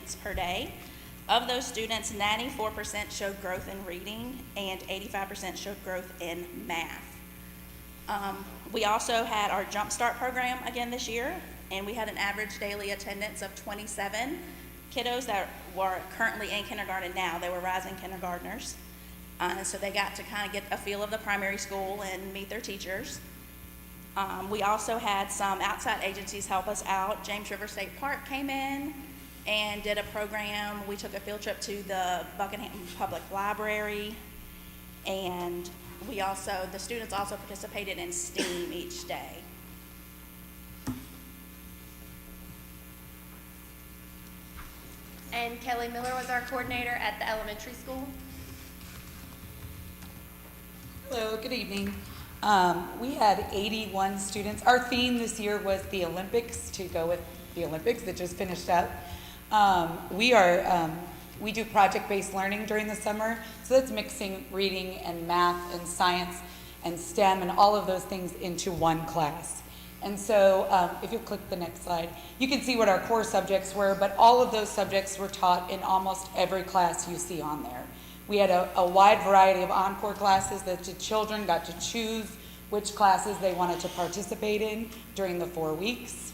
students per day. Of those students, 94% showed growth in reading and 85% showed growth in math. We also had our Jump Start program again this year, and we had an average daily attendance of 27 kiddos that were currently in kindergarten now. They were rising kindergartners. So they got to kind of get a feel of the primary school and meet their teachers. We also had some outside agencies help us out. James River State Park came in and did a program. We took a field trip to the Buckingham Public Library, and the students also participated in STEAM each day. And Kelly Miller was our coordinator at the elementary school. Hello, good evening. We had 81 students. Our theme this year was the Olympics, to go with the Olympics that just finished up. We do project-based learning during the summer, so that's mixing reading and math and science and STEM and all of those things into one class. And so if you'll click the next slide, you can see what our core subjects were, but all of those subjects were taught in almost every class you see on there. We had a wide variety of encore classes that the children got to choose which classes they wanted to participate in during the 4 weeks.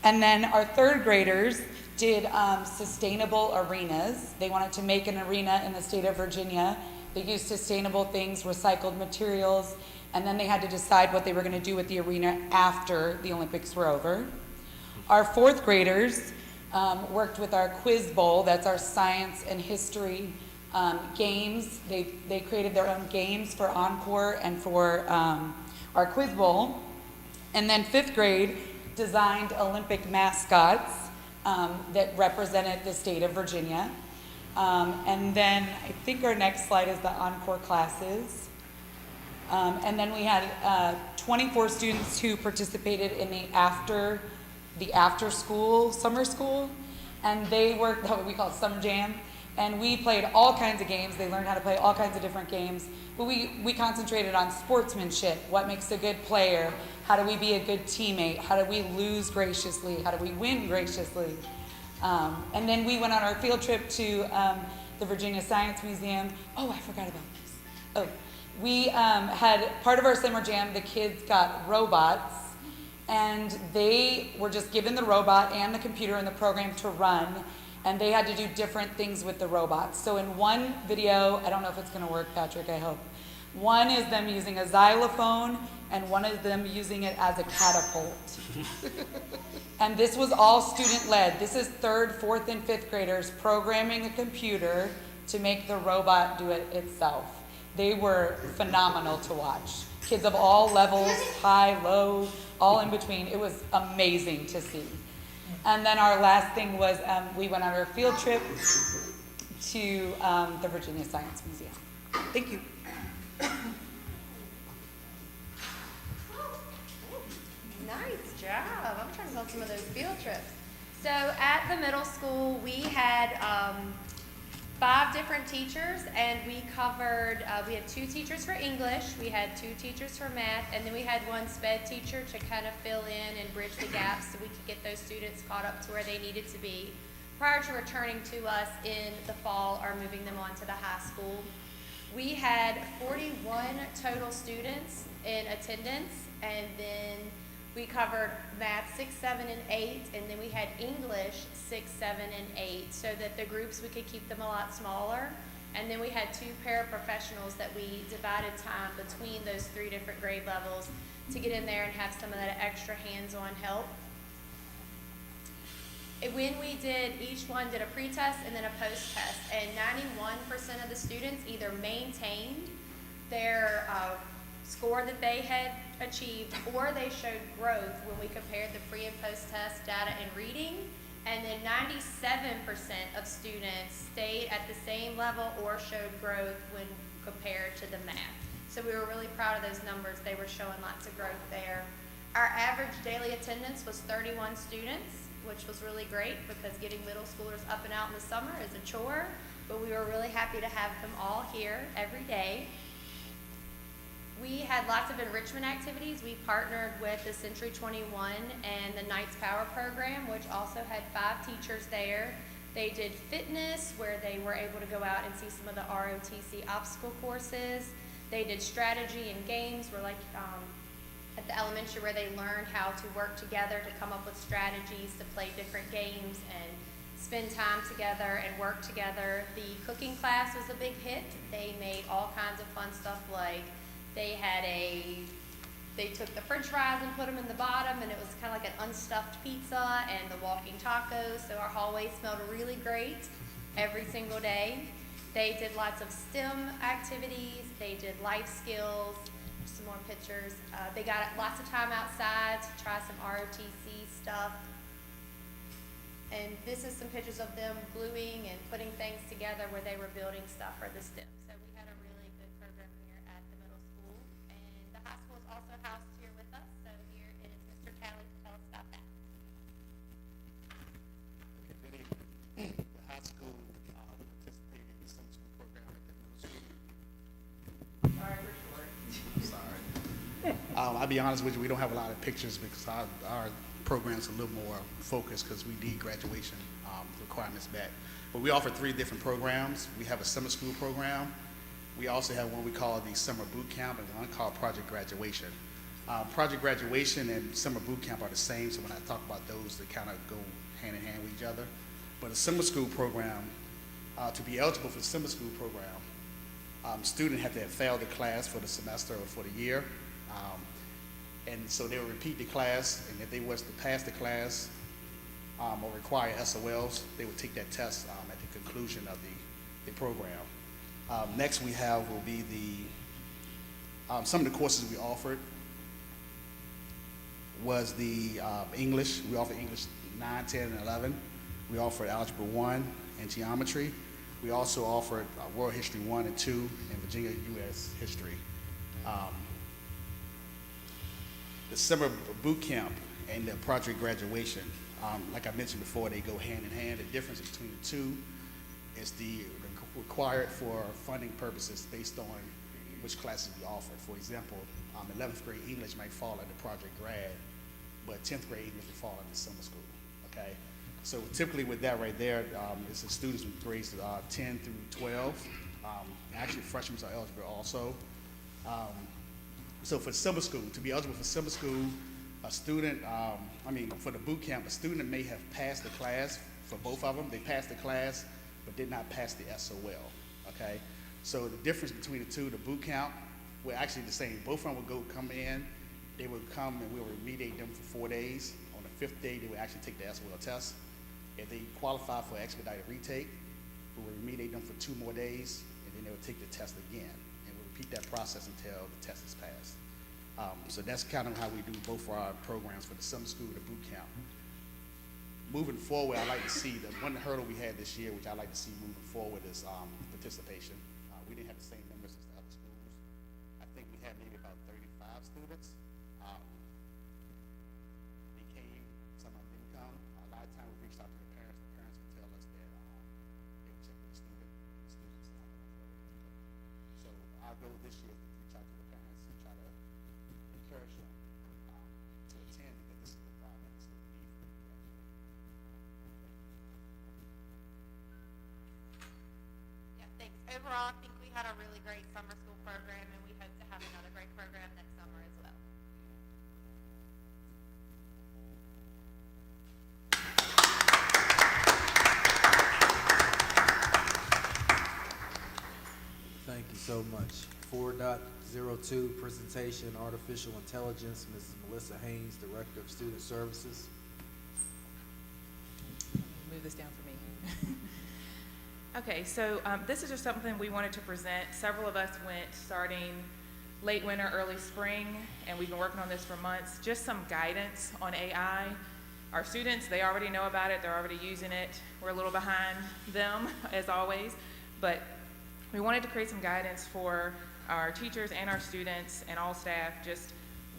And then our third graders did sustainable arenas. They wanted to make an arena in the state of Virginia. They used sustainable things, recycled materials, and then they had to decide what they were going to do with the arena after the Olympics were over. Our fourth graders worked with our quiz bowl. That's our science and history games. They created their own games for encore and for our quiz bowl. And then fifth grade designed Olympic mascots that represented the state of Virginia. And then I think our next slide is the encore classes. And then we had 24 students who participated in the after school, summer school, and they worked what we call summer jam. And we played all kinds of games. They learned how to play all kinds of different games. But we concentrated on sportsmanship, what makes a good player, how do we be a good teammate, how do we lose graciously, how do we win graciously. And then we went on our field trip to the Virginia Science Museum. Oh, I forgot about this. Oh, we had part of our summer jam, the kids got robots, and they were just given the robot and the computer and the program to run. And they had to do different things with the robots. So in one video, I don't know if it's going to work, Patrick, I hope. One is them using a xylophone, and one is them using it as a catapult. And this was all student-led. This is 3rd, 4th, and 5th graders programming a computer to make the robot do it itself. They were phenomenal to watch. Kids of all levels, high, low, all in between. It was amazing to see. And then our last thing was we went on our field trip to the Virginia Science Museum. Thank you. Nice job. I'm trying to tell some of those field trips. So at the middle school, we had 5 different teachers, and we covered, we had 2 teachers for English, we had 2 teachers for math, and then we had 1 sped teacher to kind of fill in and bridge the gaps so we could get those students caught up to where they needed to be prior to returning to us in the fall or moving them on to the high school. We had 41 total students in attendance, and then we covered math 6, 7, and 8, and then we had English 6, 7, and 8, so that the groups, we could keep them a lot smaller. And then we had 2 paraprofessionals that we divided time between those 3 different grade levels to get in there and have some of that extra hands-on help. When we did, each one did a pre-test and then a post-test, and 91% of the students either maintained their score that they had achieved, or they showed growth when we compared the pre and post-test data in reading, and then 97% of students stayed at the same level or showed growth when compared to the math. So we were really proud of those numbers. They were showing lots of growth there. Our average daily attendance was 31 students, which was really great because getting middle schoolers up and out in the summer is a chore, but we were really happy to have them all here every day. We had lots of enrichment activities. We partnered with the Century 21 and the Knights Power program, which also had 5 teachers there They did fitness, where they were able to go out and see some of the ROTC obstacle courses. They did strategy and games, where like at the elementary, where they learned how to work together to come up with strategies to play different games and spend time together and work together. The cooking class was a big hit. They made all kinds of fun stuff, like they took the french fries and put them in the bottom, and it was kind of like an unstuffed pizza, and the walking tacos. So our hallway smelled really great every single day. They did lots of STEM activities. They did life skills. Some more pictures. They got lots of time outside to try some ROTC stuff. And this is some pictures of them gluing and putting things together where they were building stuff for the STEM. So we had a really good program here at the middle school. And the high school is also housed here with us. So here is Mr. Talley to tell us about that. Okay, good evening. The high school participated in the summer school program at the middle school. Sorry, we're short. Sorry. I'll be honest with you, we don't have a lot of pictures because our program's a little more focused because we need graduation requirements back. But we offer 3 different programs. We have a summer school program. We also have one we call the summer boot camp and one called Project Graduation. Project Graduation and summer boot camp are the same, so when I talk about those, they kind of go hand in hand with each other. But a summer school program, to be eligible for the summer school program, students have to have failed the class for the semester or for the year. And so they will repeat the class, and if they was to pass the class or require SOLs, they would take that test at the conclusion of the program. Next we have will be some of the courses we offered was the English. We offered English 9, 10, and 11. We offered Algebra 1 and Geometry. We also offered World History 1 and 2 and Virginia U.S. History. The summer boot camp and the project graduation, like I mentioned before, they go hand in hand. The difference between the two is the required for funding purposes based on which classes we offer. For example, 11th grade English might fall under project grad, but 10th grade English would fall under summer school, okay? So typically with that right there, it's the students with grades 10 through 12. Actually, freshmen are eligible also. So for summer school, to be eligible for summer school, a student, for the boot camp, a student may have passed the class for both of them. They passed the class, but did not pass the SOL, okay? So the difference between the two, the boot camp, were actually the same. Both of them would come in, they would come and we would remediate them for 4 days. On the 5th day, they would actually take the SOL test. If they qualify for expedited retake, we would remediate them for 2 more days, and then they would take the test again. Repeat that process until the test is passed. So that's kind of how we do both of our programs for the summer school and the boot camp. Moving forward, I like to see the one hurdle we had this year, which I like to see moving forward, is participation. We didn't have the same numbers as the other schools. I think we had maybe about 35 students. They came, some of them didn't come. A lot of times we reached out to the parents. The parents would tell us that they would check with the students. So our goal this year is to reach out to the parents and try to encourage them to attend, because this is the requirement the student needs for graduation. Yeah, thanks. Overall, I think we had a really great summer school program, and we hope to have another great program next summer as well. Thank you so much. 4.02 presentation, artificial intelligence, Mrs. Melissa Haynes, Director of Student Services. Move this down for me. Okay, so this is just something we wanted to present. Several of us went starting late winter, early spring, and we've been working on this for months. Just some guidance on AI. Our students, they already know about it. They're already using it. We're a little behind them, as always, but we wanted to create some guidance for our teachers and our students and all staff, just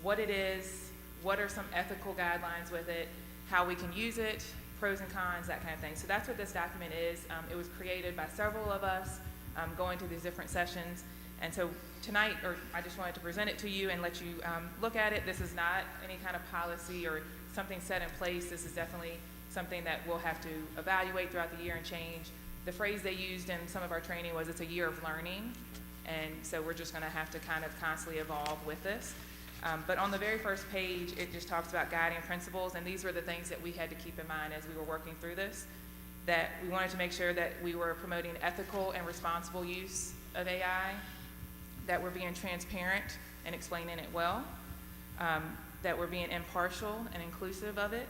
what it is, what are some ethical guidelines with it, how we can use it, pros and cons, that kind of thing. So that's what this document is. It was created by several of us going through these different sessions. And so tonight, I just wanted to present it to you and let you look at it. This is not any kind of policy or something set in place. This is definitely something that we'll have to evaluate throughout the year and change. The phrase they used in some of our training was it's a year of learning, and so we're just gonna have to kind of constantly evolve with this. But on the very first page, it just talks about guiding principles, and these were the things that we had to keep in mind as we were working through this, that we wanted to make sure that we were promoting ethical and responsible use of AI, that we're being transparent and explaining it well, that we're being impartial and inclusive of it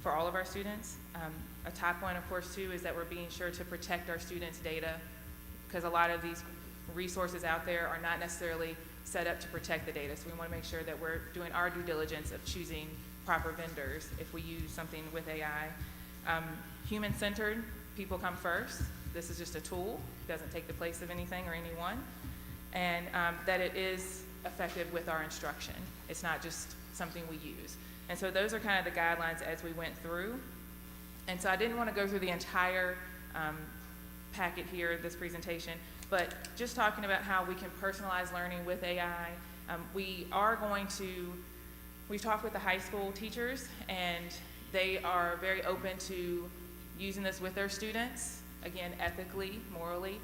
for all of our students. A top one, of course, too, is that we're being sure to protect our students' data, because a lot of these resources out there are not necessarily set up to protect the data. So we want to make sure that we're doing our due diligence of choosing proper vendors if we use something with AI. Human-centered, people come first. This is just a tool, it doesn't take the place of anything or anyone. And that it is effective with our instruction. It's not just something we use. And so those are kind of the guidelines as we went through. And so I didn't want to go through the entire packet here, this presentation, but just talking about how we can personalize learning with AI. We've talked with the high school teachers, and they are very open to using this with their students, again, ethically, morally,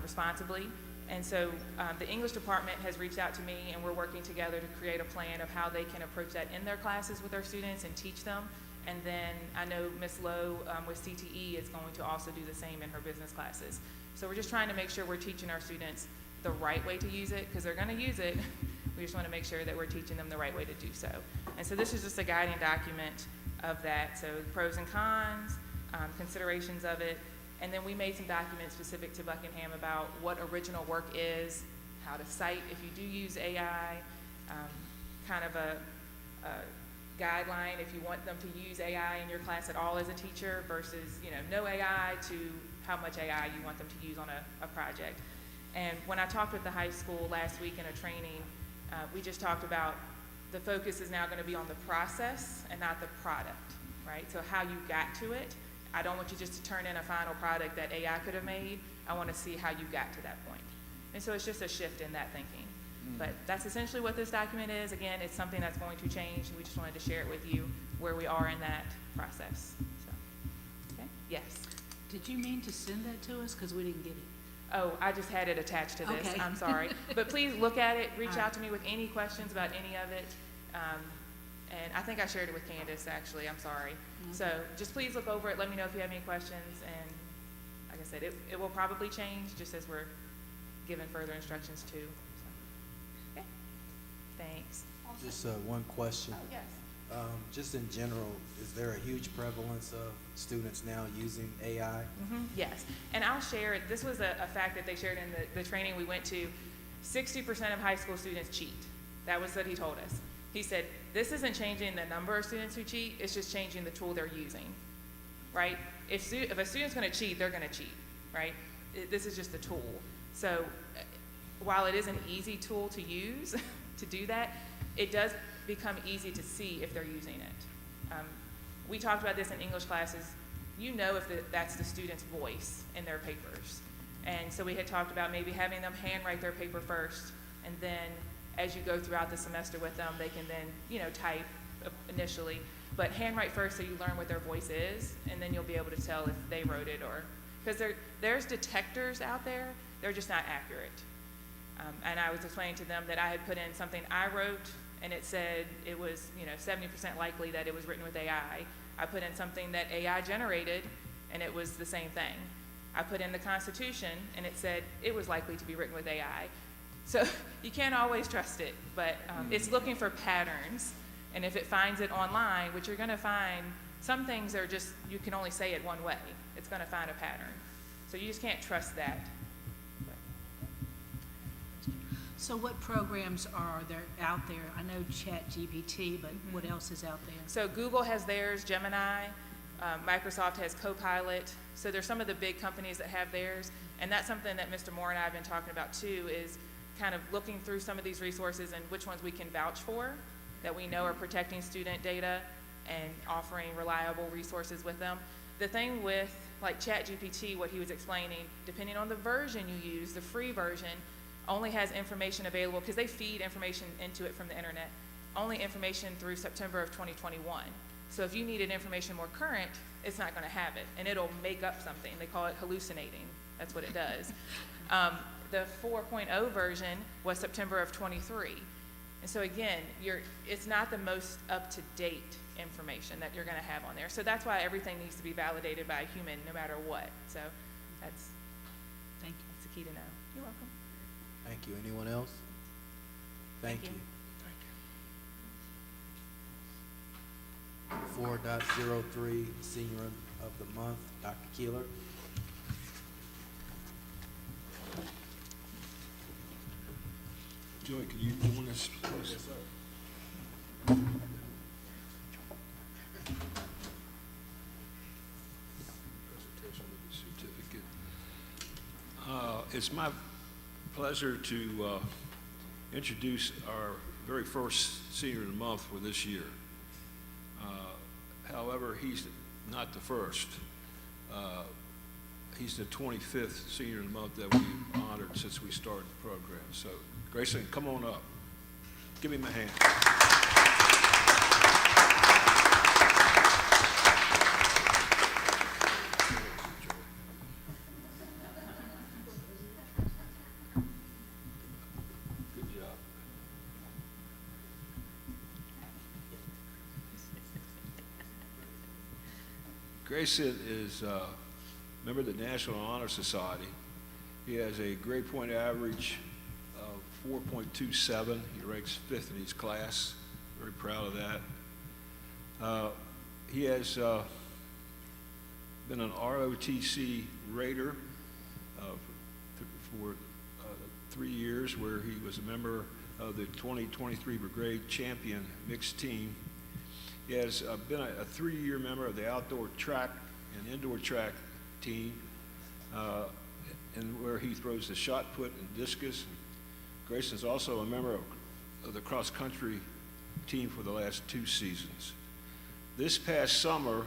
responsibly. And so the English department has reached out to me, and we're working together to create a plan of how they can approach that in their classes with their students and teach them. And then I know Ms. Lowe with CTE is going to also do the same in her business classes. So we're just trying to make sure we're teaching our students the right way to use it, because they're going to use it. We just want to make sure that we're teaching them the right way to do so. And so this is just a guiding document of that. So pros and cons, considerations of it. And then we made some documents specific to Buckingham about what original work is, how to cite if you do use AI, kind of a guideline if you want them to use AI in your class at all as a teacher versus, no AI, to how much AI you want them to use on a project. And when I talked with the high school last week in a training, we just talked about the focus is now going to be on the process and not the product, right? So how you got to it. I don't want you just to turn in a final product that AI could have made. I want to see how you got to that point. And so it's just a shift in that thinking. But that's essentially what this document is. Again, it's something that's going to change. We just wanted to share it with you where we are in that process. So, okay, yes. Did you mean to send that to us? Because we didn't get it. Oh, I just had it attached to this. Okay. I'm sorry. But please look at it. Reach All right. out to me with any questions about any of it. And I think I shared it with Candace, actually. I'm sorry. Okay. So just please look over it. Let me know if you have any questions. And like I said, it will probably change just as we're given further instructions too. So, okay. Thanks. Just one question. Oh, yes. Just in general, is there a huge prevalence of students now using AI? Yes, and I'll share it. This was a fact that they shared in the training we went to. 60% of high school students cheat. That was what he told us. He said, this isn't changing the number of students who cheat, it's just changing the tool they're using, right? If a student's gonna cheat, they're gonna cheat, right? This is just a tool. So while it is an easy tool to use to do that, it does become easy to see if they're using it. We talked about this in English classes. You know if that's the student's voice in their papers. And so we had talked about maybe having them handwrite their paper first, and then as you go throughout the semester with them, they can then, type initially. But handwrite first so you learn what their voice is, and then you'll be able to tell if they wrote it or, because there's detectors out there, they're just not accurate. And I was explaining to them that I had put in something I wrote, and it said it was, 70% likely that it was written with AI. I put in something that AI generated, and it was the same thing. I put in the Constitution, and it said it was likely to be written with AI. So you can't always trust it, but it's looking for patterns. And if it finds it online, which you're going to find, some things are just, you can only say it one way. It's going to find a pattern. So you just can't trust that. So what programs are there out there? I know ChatGPT, but what else is out there? So Google has theirs, Gemini, Microsoft has Copilot. So there's some of the big companies that have theirs. And that's something that Mr. Moore and I have been talking about too, is kind of looking through some of these resources and which ones we can vouch for, that we know are protecting student data and offering reliable resources with them. The thing with like ChatGPT, what he was explaining, depending on the version you use, the free version only has information available, because they feed information into it from the internet, only information through September of 2021. So if you needed information more current, it's not going to have it, and it'll make up something. They call it hallucinating. That's what it does. The 4.0 version was September of '23. And so again, it's not the most up-to-date information that you're going to have on there. So that's why everything needs to be validated by a human no matter what. So that's Thank you. the key to know. You're welcome. Thank you. Anyone else? Thank Thank you. Thank you. 4.03 Senior of the Month, Dr. Keeler. Joy, can you join us, please? Yes, sir. Presentation of the certificate. It's my pleasure to introduce our very first Senior of the Month for this year. However, he's not the first. He's the 25th Senior of the Month that we've honored since we started the program. So, Grayson, come on up. Give him a hand. Good job. Grayson is a member of the National Honor Society. He has a grade point average of 4.27. He ranks 5th in his class. Very proud of that. He has been an ROTC rater for 3 years, where he was a member of the 2023 Brigade Champion Mixed Team. He has been a 3-year member of the outdoor track and indoor track team, and where he throws the shot put and discus. Grayson is also a member of the cross-country team for the last 2 seasons. This past summer,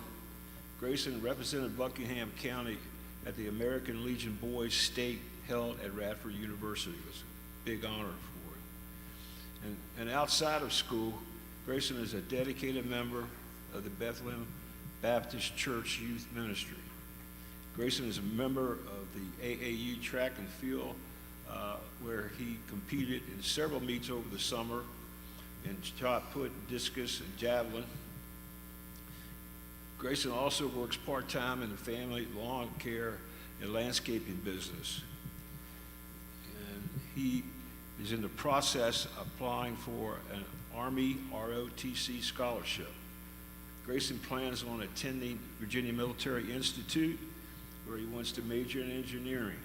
Grayson represented Buckingham County at the American Legion Boys State held at Radford University. It was a big honor for him. And outside of school, Grayson is a dedicated member of the Bethlehem Baptist Church Youth Ministry. Grayson is a member of the AAU track and field, where he competed in several meets over the summer in shot put, discus, and javelin. Grayson also works part-time in the family lawn care and landscaping business. And he is in the process of applying for an Army ROTC scholarship. Grayson plans on attending Virginia Military Institute, where he wants to major in engineering.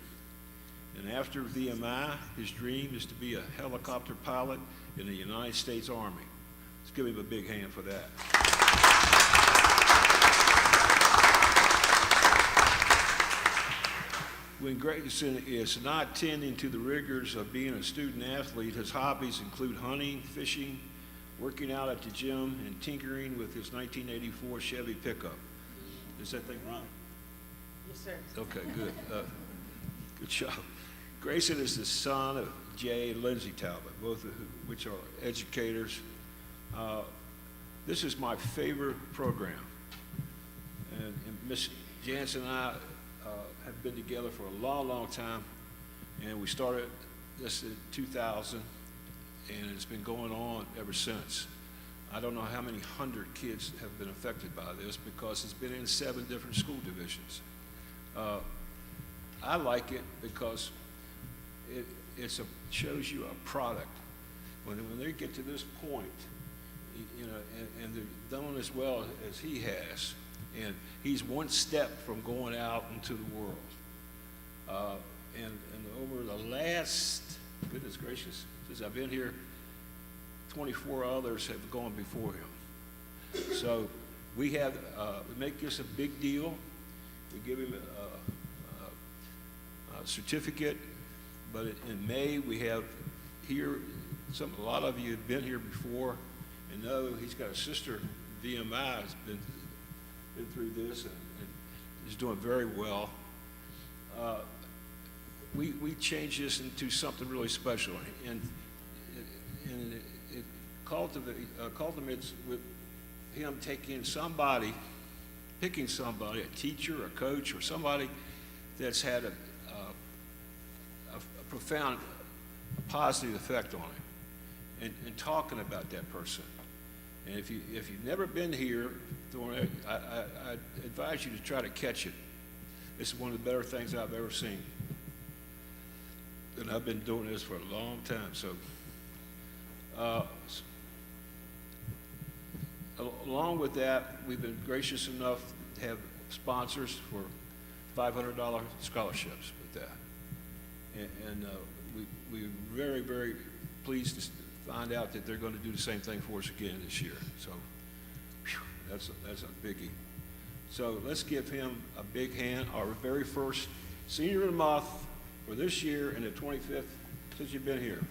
And after VMI, his dream is to be a helicopter pilot in the United States Army. Let's give him a big hand for that. When Grayson is not tending to the rigors of being a student athlete, his hobbies include hunting, fishing, working out at the gym, and tinkering with his 1984 Chevy pickup. Is that thing running? Yes, sir. Okay, good. Good job. Grayson is the son of Jay and Lindsay Talbot, both of which are educators. This is my favorite program. And Miss Jansen and I have been together for a long, long time. And we started this in 2000, and it's been going on ever since. I don't know how many 100 kids have been affected by this, because it's been in 7 different school divisions. I like it because it shows you a product. When they get to this point, you know, and they're done as well as he has, and he's one step from going out into the world. And over the last, goodness gracious, since I've been here, 24 others have gone before him. So we make this a big deal. We give him a certificate, but in May we have here, a lot of you have been here before and know he's got a sister, VMI, has been through this and is doing very well. We changed this into something really special, and it cultivates with him take in somebody, picking somebody, a teacher, a coach, or somebody that's had a profound positive effect on him, and talking about that person. And if you've never been here, I advise you to try to catch it. It's one of the better things I've ever seen. And I've been doing this for a long time, so. Along with that, we've been gracious enough to have sponsors for $500 scholarships with that. And we're very, very pleased to find out that they're going to do the same thing for us again this year. So whew, that's a biggie. So let's give him a big hand, our very first Senior of the Month for this year and the 25th since you've been here.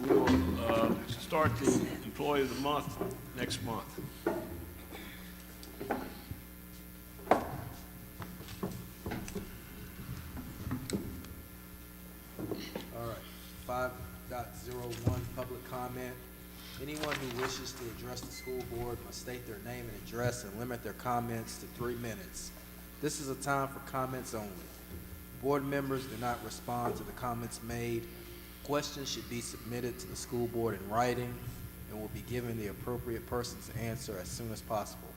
We'll start the Employee of the Month next month. All right, 5.01, public comment. Anyone who wishes to address the school board must state their name and address and limit their comments to 3 minutes. This is a time for comments only. Board members do not respond to the comments made. Questions should be submitted to the school board in writing and will be given the appropriate person to answer as soon as possible.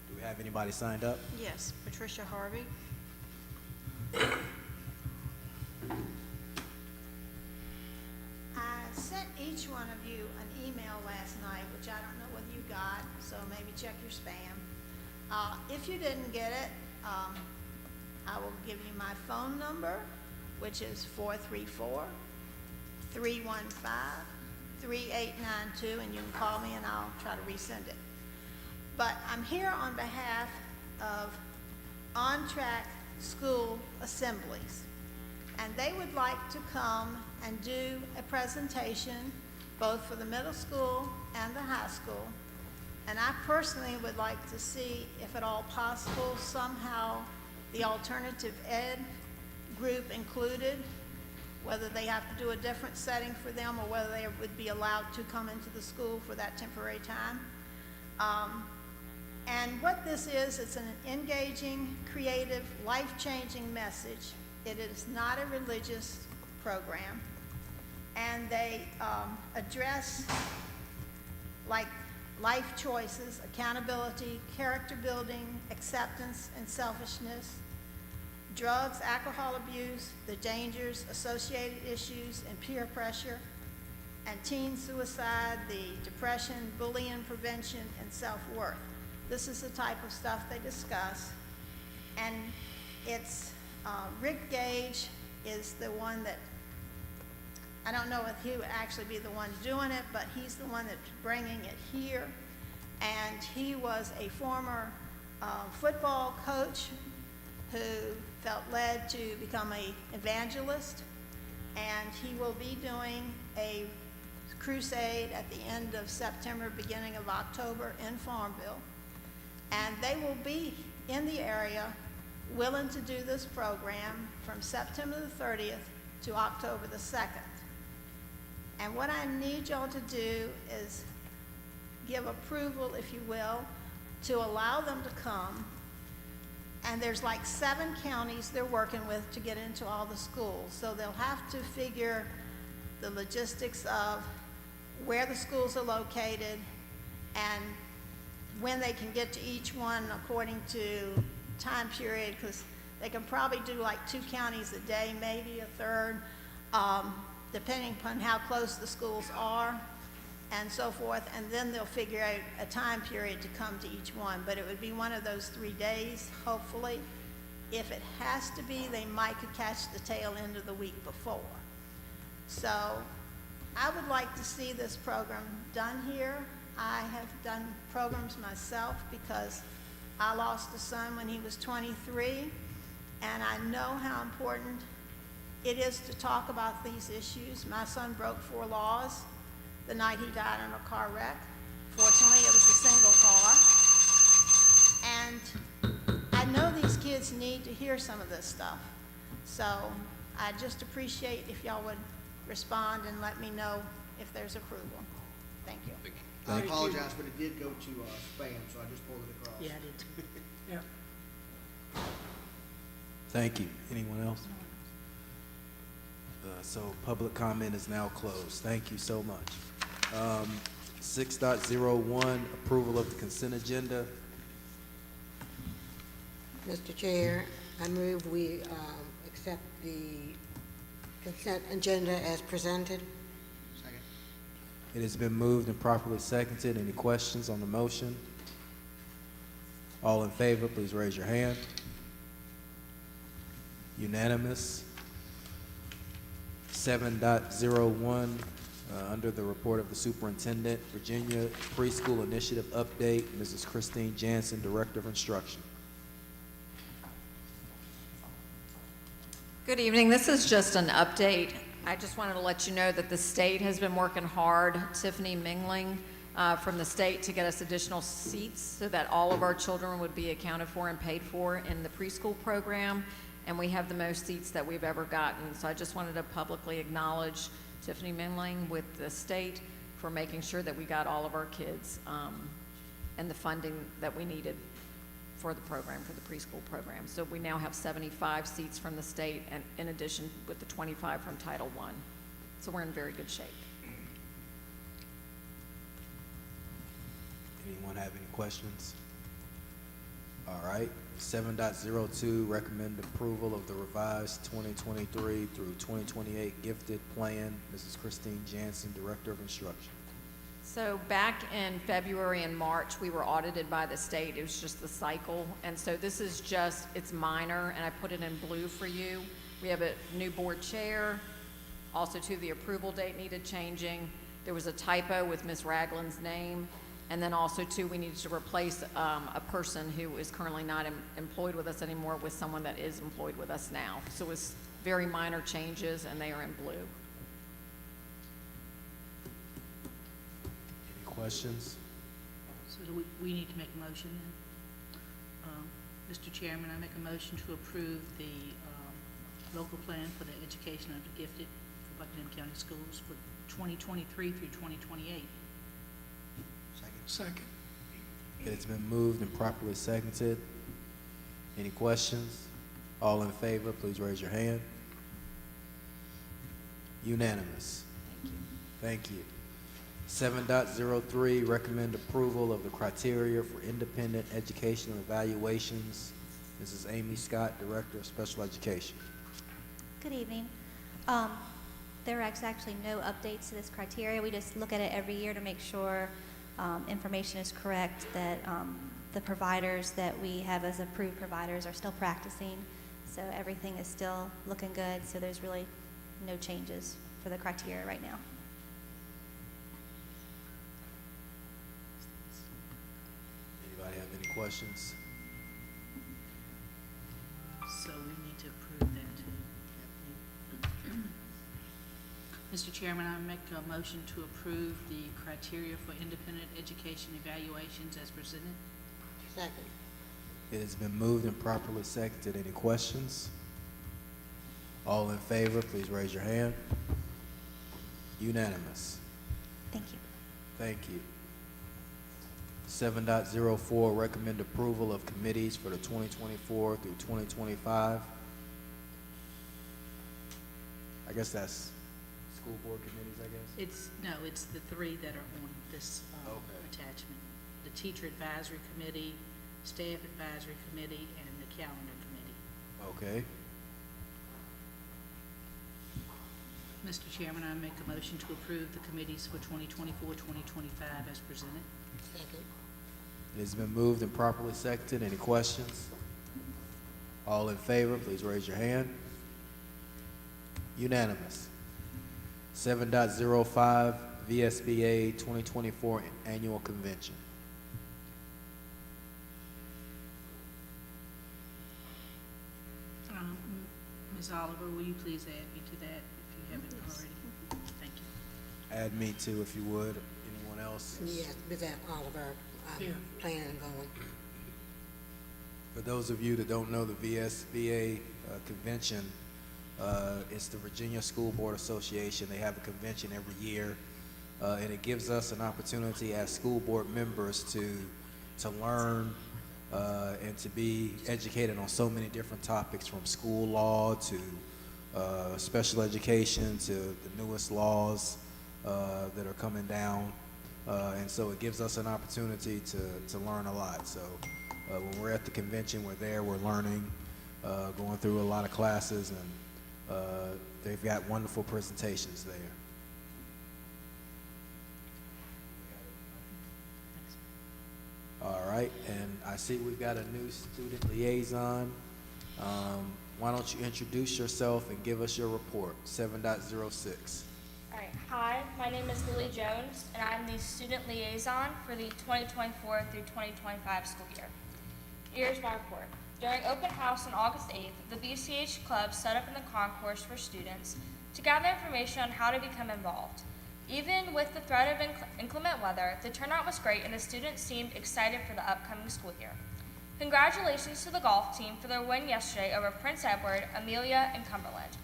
Do we have anybody signed up? Yes, Patricia Harvey. I sent each one of you an email last night, which I don't know whether you got, so maybe check your spam. If you didn't get it, I will give you my phone number, which is 434-315-3892, and you can call me and I'll try to resend it. But I'm here on behalf of On Track School Assemblies, and they would like to come and do a presentation both for the middle school and the high school. And I personally would like to see, if at all possible, somehow the alternative ed group included, whether they have to do a different setting for them or whether they would be allowed to come into the school for that temporary time. And what this is, it's an engaging, creative, life-changing message. It is not a religious program. And they address like life choices, accountability, character building, acceptance and selfishness, drugs, alcohol abuse, the dangers, associated issues, and peer pressure, and teen suicide, the depression, bullying prevention, and self-worth. This is the type of stuff they discuss. And it's, Rick Gage is the one that, I don't know if he would actually be the one doing it, but he's the one that's bringing it here. And he was a former football coach who felt led to become an evangelist. And he will be doing a crusade at the end of September, beginning of October in Farmville. And they will be in the area willing to do this program from September the 30th to October the 2nd. And what I need y'all to do is give approval, if you will, to allow them to come. And there's like 7 counties they're working with to get into all the schools. So they'll have to figure the logistics of where the schools are located and when they can get to each one according to time period, because they can probably do like 2 counties a day, maybe a third, depending upon how close the schools are and so forth, and then they'll figure out a time period to come to each one. But it would be one of those 3 days, hopefully. If it has to be, they might could catch the tail end of the week before. So I would like to see this program done here. I have done programs myself because I lost a son when he was 23, and I know how important it is to talk about these issues. My son broke 4 laws the night he died in a car wreck. Fortunately, it was a single car. And I know these kids need to hear some of this stuff. So I just appreciate if y'all would respond and let me know if there's approval. Thank you. I apologize, but it did go to spam, so I just pulled it across. Yeah, I did too. Yeah. Thank you. Anyone else? So public comment is now closed. Thank you so much. 6.01, approval of the consent agenda. Mr. Chair, I move we accept the consent agenda as presented. Second. It has been moved and properly seconded. Any questions on the motion? All in favor, please raise your hand. Unanimous. 7.01, under the report of the superintendent, Virginia Preschool Initiative Update, Mrs. Christine Jansen, Director of Instruction. Good evening. This is just an update. I just wanted to let you know that the state has been working hard, Tiffany Mingling from the state, to get us additional seats so that all of our children would be accounted for and paid for in the preschool program. And we have the most seats that we've ever gotten. So I just wanted to publicly acknowledge Tiffany Mingling with the state for making sure that we got all of our kids and the funding that we needed for the program, for the preschool program. So we now have 75 seats from the state, and in addition with the 25 from Title I. So we're in very good shape. Anyone have any questions? All right. 7.02, recommend approval of the revised 2023 through 2028 gifted plan. Mrs. Christine Jansen, Director of Instruction. So back in February and March, we were audited by the state. It was just the cycle. And so this is just, it's minor, and I put it in blue for you. We have a new board chair. Also, too, the approval date needed changing. There was a typo with Ms. Ragland's name. And then also, too, we needed to replace a person who is currently not employed with us anymore with someone that is employed with us now. So it was very minor changes, and they are in blue. Any questions? So do we need to make a motion then? Mr. Chairman, I make a motion to approve the local plan for the education of the gifted for Buckingham County Schools for 2023 through 2028. Second. It has been moved and properly seconded. Any questions? All in favor, please raise your hand. Unanimous. Thank you. 7.03, recommend approval of the criteria for independent educational evaluations. Mrs. Amy Scott, Director of Special Education. Good evening. There are actually no updates to this criteria. We just look at it every year to make sure information is correct, that the providers that we have as approved providers are still practicing. So everything is still looking good. So there's really no changes for the criteria right now. Anybody have any questions? So we need to approve that too. Mr. Chairman, I make a motion to approve the criteria for independent education evaluations as presented. Second. It has been moved and properly seconded. Any questions? All in favor, please raise your hand. Unanimous. Thank you. Thank you. 7.04, recommend approval of committees for the 2024 through 2025. I guess that's school board committees, I guess? It's the three that are on this attachment. The Teacher Advisory Committee, Staff Advisory Committee, and the Calendar Committee. Okay. Mr. Chairman, I make a motion to approve the committees for 2024, 2025 as presented. Second. It has been moved and properly seconded. Any questions? All in favor, please raise your hand. Unanimous. 7.05 VSBA 2024 Annual Convention. Ms. Oliver, will you please add me to that if you haven't already? Thank you. Add me too, if you would. Anyone else? Yes, with that, Oliver, I'm planning on going. For those of you that don't know, the VSBA convention, it's the Virginia School Board Association. They have a convention every year, and it gives us an opportunity as school board members to learn and to be educated on so many different topics, from school law to special education to the newest laws that are coming down. And so it gives us an opportunity to learn a lot. So when we're at the convention, we're there, we're learning, going through a lot of classes, and they've got wonderful presentations there. All right, and I see we've got a new student liaison. Why don't you introduce yourself and give us your report, 7.06. All right, hi, my name is Lily Jones, and I'm the student liaison for the 2024 through 2025 school year. Here's my report. During open house on August 8th, the BCH Club set up in the concourse for students to gather information on how to become involved. Even with the threat of inclement weather, the turnout was great and the students seemed excited for the upcoming school year. Congratulations to the golf team for their win yesterday over Prince Edward, Amelia, and Cumberland.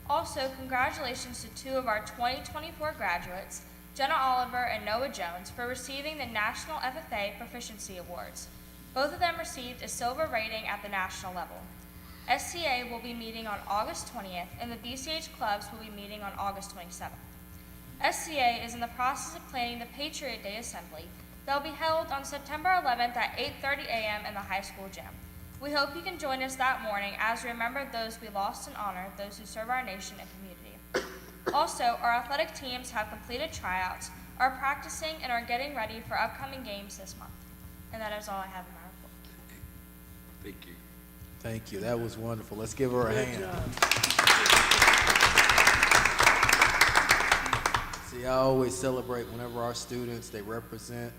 Also, congratulations to two of our 2024 graduates, Jenna Oliver and Noah Jones, for receiving the National FFA Proficiency Awards. Both of them received a silver rating at the national level. SCA will be meeting on August 20th, and the BCH clubs will be meeting on August 27th. SCA is in the process of planning the Patriot Day Assembly that will be held on September 11th at 8:30 a.m. in the high school gym. We hope you can join us that morning as we remember those we lost and honor those who serve our nation and community. Also, our athletic teams have completed tryouts, are practicing, and are getting ready for upcoming games this month. And that is all I have in my report. Thank you. Thank you, that was wonderful. Let's give her a hand. See, I always celebrate whenever our students, they represent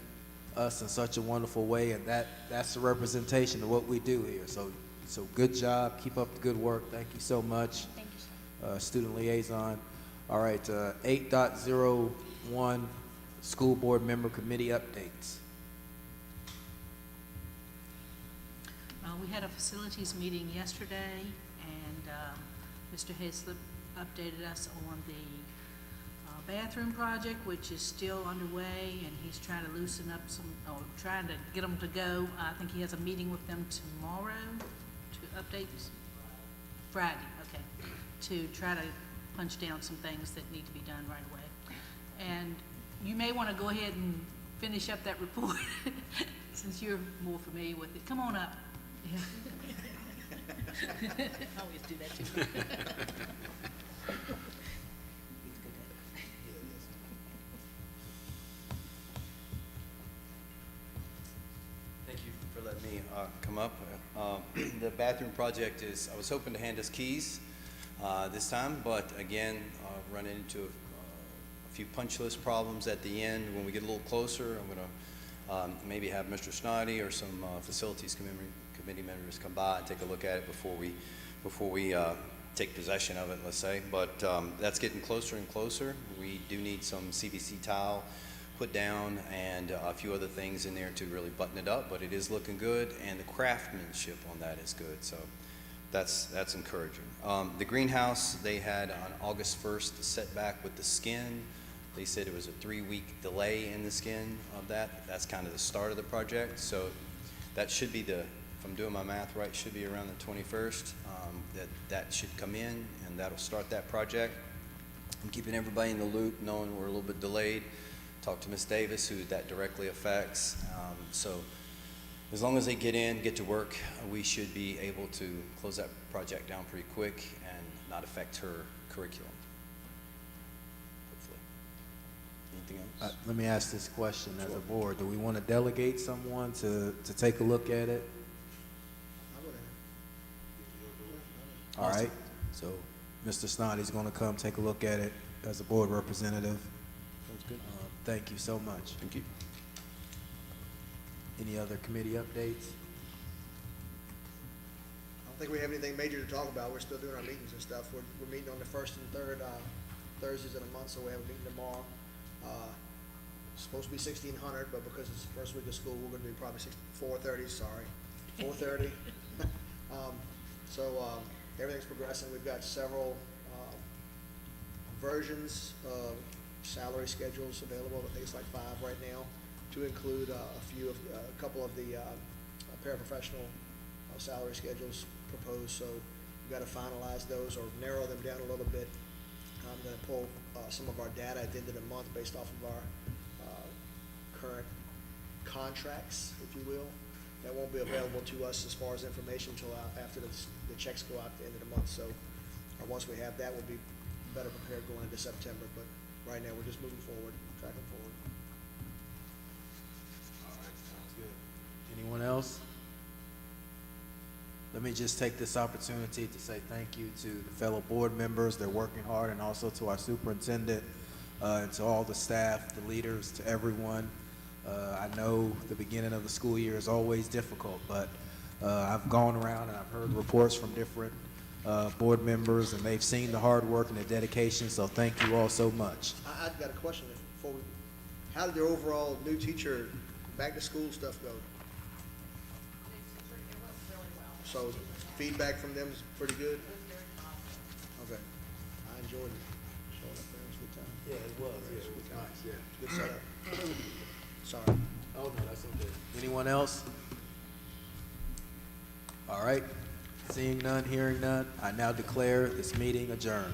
us in such a wonderful way, and that's the representation of what we do here. So good job, keep up the good work. Thank you so much. Thank you, sir. Student liaison. All right, 8.01 school board member committee updates. We had a facilities meeting yesterday, and Mr. Hislop updated us on the bathroom project, which is still underway, and he's trying to loosen up trying to get them to go. I think he has a meeting with them tomorrow to update, Friday, okay, to try to punch down some things that need to be done right away. And you may want to go ahead and finish up that report since you're more familiar with it. Come on up. I always do that too. Thank you for letting me come up. The bathroom project is, I was hoping to hand us keys this time, but again, running into a few punch list problems at the end. When we get a little closer, I'm going to maybe have Mr. Snoddy or some facilities committee members come by and take a look at it before we take possession of it, let's say. But that's getting closer and closer. We do need some CVC tile put down and a few other things in there to really button it up, but it is looking good, and the craftsmanship on that is good, so that's encouraging. The greenhouse, they had on August 1st the setback with the skin. They said it was a 3-week delay in the skin of that. That's kind of the start of the project, so that should be if I'm doing my math right, should be around the 21st. That should come in, and that'll start that project. I'm keeping everybody in the loop, knowing we're a little bit delayed. Talked to Ms. Davis, who that directly affects. So as long as they get to work, we should be able to close that project down pretty quick and not affect her curriculum, hopefully. Anything else? Let me ask this question as a board. Do we want to delegate someone to take a look at it? All right, so Mr. Snoddy's gonna come take a look at it as a board representative. Sounds good. Thank you so much. Thank you. Any other committee updates? I don't think we have anything major to talk about. We're still doing our meetings and stuff. We're meeting on the first and third Thursdays of the month, so we have a meeting tomorrow. It's supposed to be 1,600, but because it's the first week of school, we're gonna be probably 4:30, sorry, 4:30. Everything's progressing. We've got several versions of salary schedules available. I think it's like 5 right now, to include a couple of the paraprofessional salary schedules proposed. So we've got to finalize those or narrow them down a little bit. I'm going to pull some of our data at the end of the month based off of our current contracts, if you will. That won't be available to us as far as information until after the checks go out at the end of the month. So once we have that, we'll be better prepared going into September. But right now, we're just moving forward, tracking forward. All right, sounds good. Anyone else? Let me just take this opportunity to say thank you to the fellow board members. They're working hard, and also to our superintendent, and to all the staff, the leaders, to everyone. I know the beginning of the school year is always difficult, but I've gone around and I've heard reports from different board members, and they've seen the hard work and the dedication, so thank you all so much. I've got a question before we, how did the overall new teacher back to school stuff go? So feedback from them is pretty good? Okay. I enjoyed showing up there. It was a good time. Yeah, it was. Yeah, it was nice. Yeah. Good setup. Sorry. Oh, no, that's okay. Anyone else? All right. Seeing none, hearing none, I now declare this meeting adjourned.